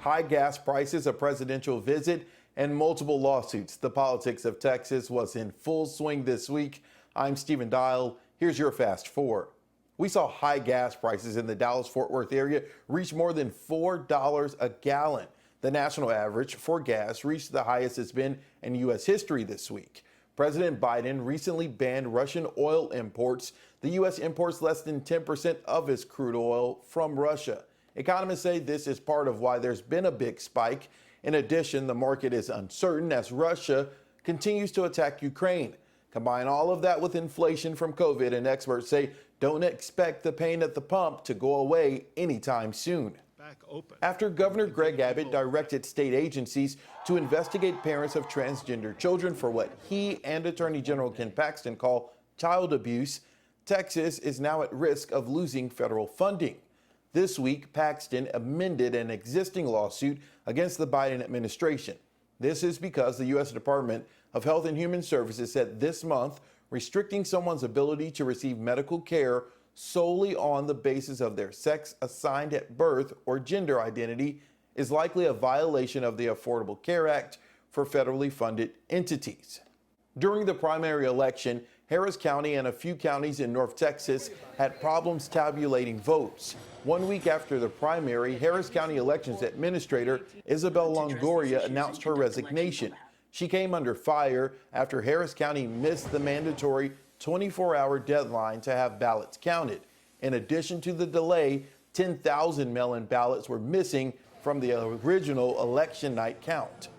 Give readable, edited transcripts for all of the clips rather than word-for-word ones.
high gas prices, a presidential visit, and multiple lawsuits. The politics of Texas was in full swing this week. I'm Stephen Dial. Here's your Fast Four. We saw high gas prices in the Dallas-Fort Worth area reach more than $4 a gallon. The national average for gas reached the highest it's been in U.S. history this week. President Biden recently banned Russian oil imports. The U.S. imports less than 10% of its crude oil from Russia. Economists say this is part of why there's been a big spike. In addition, the market is uncertain as Russia continues to attack Ukraine. Combine all of that with inflation from COVID, and experts say don't expect the pain at the pump to go away anytime soon. After Governor Greg Abbott directed state agencies to investigate parents of transgender children for what he and Attorney General Ken Paxton call child abuse, Texas is now at risk of losing federal funding. This week, Paxton amended an existing lawsuit against the Biden administration. This is because the U.S. Department of Health and Human Services said this month restricting someone's ability to receive medical care solely on the basis of their sex assigned at birth or gender identity is likely a violation of the Affordable Care Act for federally funded entities. During the primary election, Harris County and a few counties in North Texas had problems tabulating votes. 1 week after the primary, Harris County Elections Administrator Isabel Longoria announced her resignation. She came under fire after Harris County missed the mandatory 24-hour deadline to have ballots counted. In addition to the delay, 10,000 mail-in ballots were missing from the original election night count.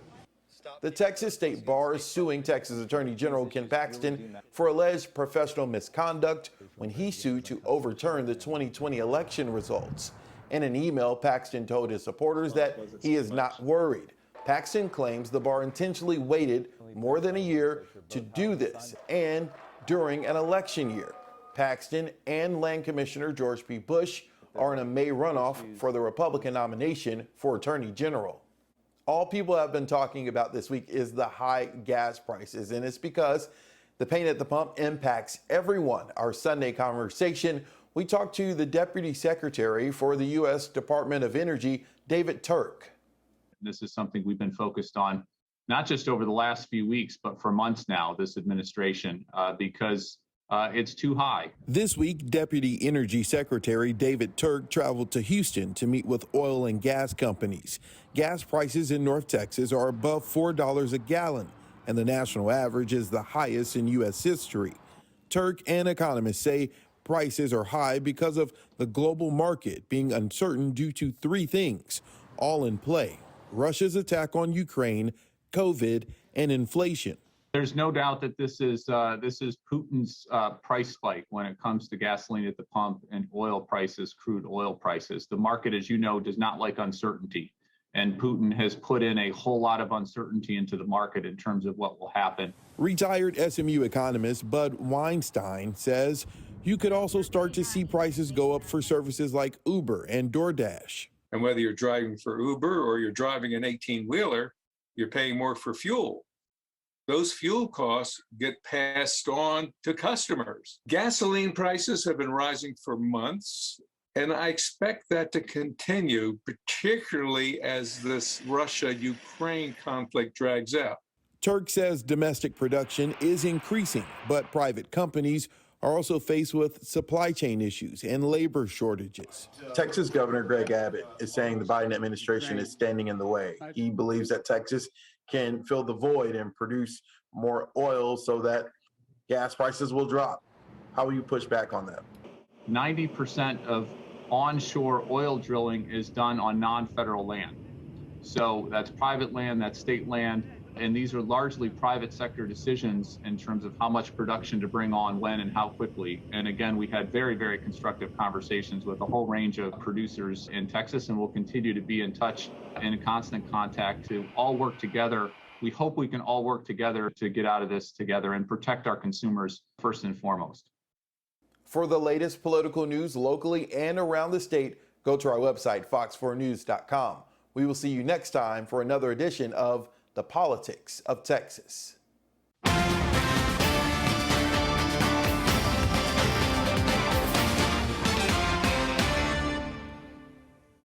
The Texas State Bar is suing Texas Attorney General Ken Paxton for alleged professional misconduct when he sued to overturn the 2020 election results. In an email, Paxton told his supporters that he is not worried. Paxton claims the bar intentionally waited more than a year to do this and during an election year. Paxton and Land Commissioner George P. Bush are in a May runoff for the Republican nomination for Attorney General. All people have been talking about this week is the high gas prices, and it's because the pain at the pump impacts everyone. Our Sunday conversation, we talked to the Deputy Secretary for the U.S. Department of Energy, David Turk. This is something we've been focused on, not just over the last few weeks, but for months now, this administration, because it's too high. This week, Deputy Energy Secretary David Turk traveled to Houston to meet with oil and gas companies. Gas prices in North Texas are above $4 a gallon, and the national average is the highest in U.S. history. Turk and economists say prices are high because of the global market being uncertain due to three things, all in play: Russia's attack on Ukraine, COVID, and inflation. There's no doubt that this is Putin's price spike when it comes to gasoline at the pump and oil prices, crude oil prices. The market, as you know, does not like uncertainty. And Putin has put in a whole lot of uncertainty into the market in terms of what will happen. Retired SMU economist Bud Weinstein says you could also start to see prices go up for services like Uber and DoorDash. And whether you're driving for Uber or you're driving an 18-wheeler, you're paying more for fuel. Those fuel costs get passed on to customers. Gasoline prices have been rising for months, and I expect that to continue, particularly as this Russia-Ukraine conflict drags out. Turk says domestic production is increasing, but private companies are also faced with supply chain issues and labor shortages. Texas Governor Greg Abbott is saying the Biden administration is standing in the way. He believes that Texas can fill the void and produce more oil so that gas prices will drop. How will you push back on that? 90% of onshore oil drilling is done on non-federal land. So that's private land, that's state land, and these are largely private sector decisions in terms of how much production to bring on, when, and how quickly. And again, we had very, very constructive conversations with a whole range of producers in Texas, and we'll continue to be in touch and in constant contact to all work together. We hope we can all work together to get out of this together and protect our consumers first and foremost. For the latest political news locally and around the state, go to our website, fox4news.com. We will see you next time for another edition of The Politics of Texas.